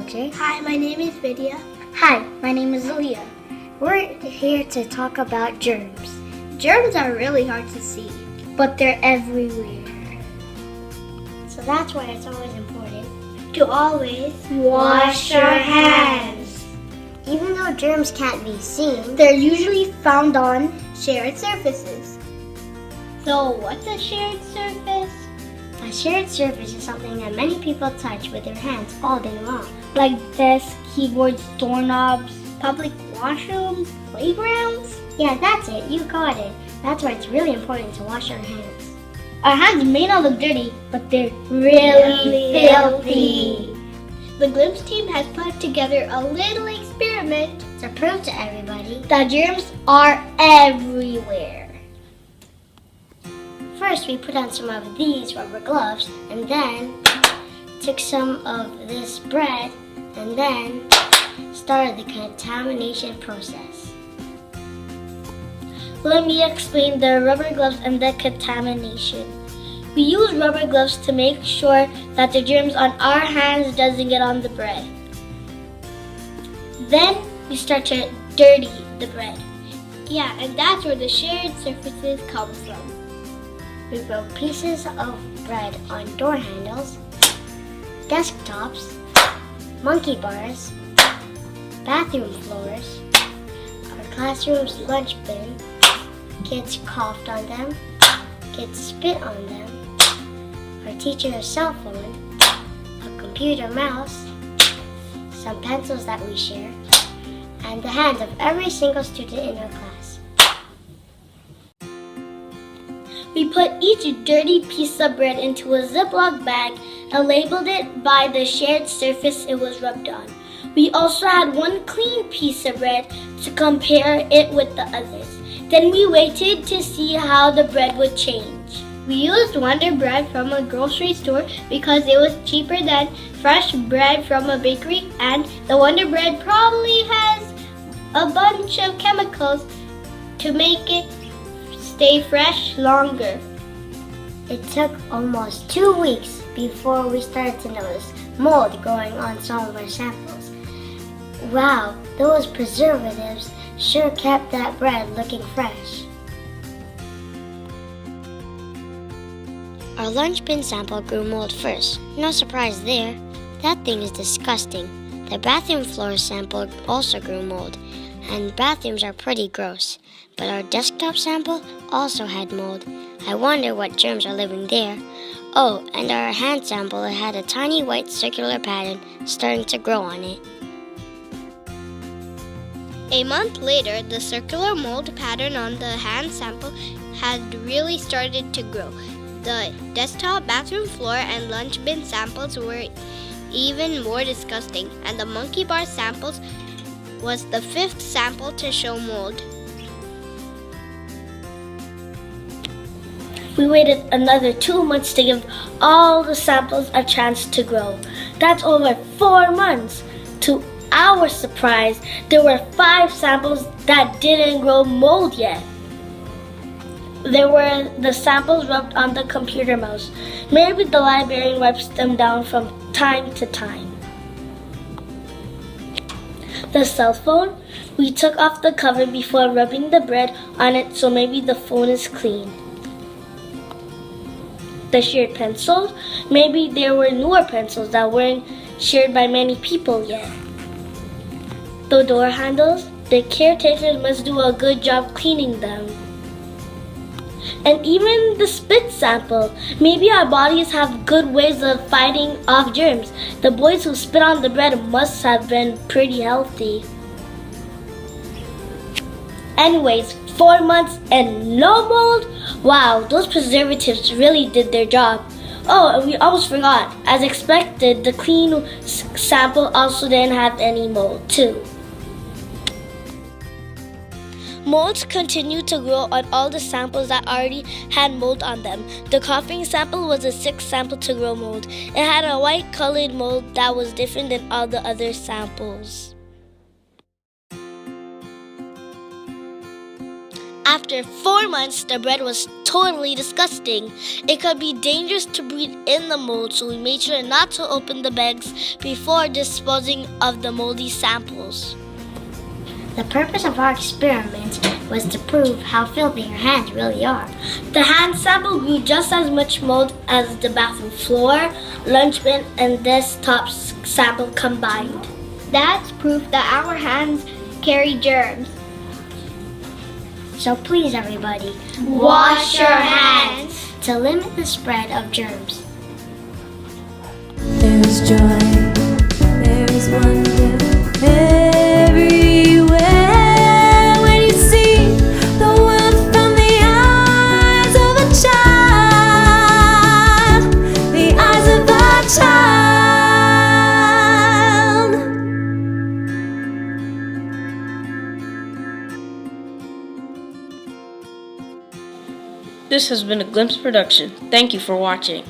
Spencer. Hi, my name is Vidya. Hi, my name is Leah. We're here to talk about germs, Germs are really hard to see. but they're everywhere. So that's why it's always important To always wash your hands. Even though germs can't be seen, They're usually found on shared surfaces. So, what's a shared surface? a shared surface is something that many people touch with their hands all day long. Like desks, keyboards, doorknobs, public washrooms, playgrounds. Yeah, that's it. You got it. That's why it's really important to wash our hands. Our hands may not look dirty, but they're really filthy. The Glimpse team has put together a little experiment To prove to everybody, that germs are everywhere. first we put on some of these rubber gloves and then took some of this bread and then started the contamination process. Let me explain the rubber gloves and the contamination. We use rubber gloves to make sure that the germs on our hands doesn't get on the bread. Then we start to dirty the bread. Yeah, and that's where the shared surfaces come from. We broke pieces of bread on door handles, desktops, monkey bars, bathroom floors, our classroom's lunch bin. Kids coughed on them, kids spit on them, our teacher's cell phone, a computer mouse, some pencils that we share, and the hands of every single student in our class. We put each dirty piece of bread into a Ziploc bag and labeled it by the shared surface it was rubbed on. We also had one clean piece of bread to compare it with the others. Then we waited to see how the bread would change. We used Wonder Bread from a grocery store because it was cheaper than fresh bread from a bakery, and the Wonder Bread probably has a bunch of chemicals to make it stay fresh longer. It took almost 2 weeks before we started to notice mold growing on some of our samples. Wow, those preservatives sure kept that bread looking fresh. Our lunch bin sample grew mold first. No surprise there. That thing is disgusting. The bathroom floor sample also grew mold, and bathrooms are pretty gross. But our desktop sample also had mold. I wonder what germs are living there. Oh, and our hand sample had a tiny white circular pattern starting to grow on it. A month later, the circular mold pattern on the hand sample had really started to grow. The desktop, bathroom floor, and lunch bin samples were even more disgusting, and the monkey bar samples was the 5th sample to show mold. We waited another 2 months to give all the samples a chance to grow. That's over 4 months. To our surprise, there were 5 samples that didn't grow mold yet. There were the samples rubbed on the computer mouse. Maybe the librarian wipes them down from time to time. The cell phone, we took off the cover before rubbing the bread on it, so maybe the phone is clean. The shared pencils, maybe there were newer pencils that weren't shared by many people yet. The door handles, the caretakers must do a good job cleaning them. And even the spit sample, maybe our bodies have good ways of fighting off germs. The boys who spit on the bread must have been pretty healthy. Anyways, 4 months and no mold? Wow, those preservatives really did their job. Oh, and we almost forgot. As expected, the clean sample also didn't have any mold too. Molds continued to grow on all the samples that already had mold on them. The coughing sample was the 6th sample to grow mold. It had a white colored mold that was different than all the other samples. after 4 months, the bread was totally disgusting. It could be dangerous to breathe in the mold, so we made sure not to open the bags before disposing of the moldy samples. The purpose of our experiment was to prove how filthy your hands really are. The hand sample grew just as much mold as the bathroom floor, lunch bin, and desktop sample combined. That's proof that our hands carry germs. So please, everybody, Wash your hands to limit the spread of germs. There's joy, there's wonder everywhere when you see the world from the eyes of a child, the eyes of a child. This has been a Glimpse production. Thank you for watching.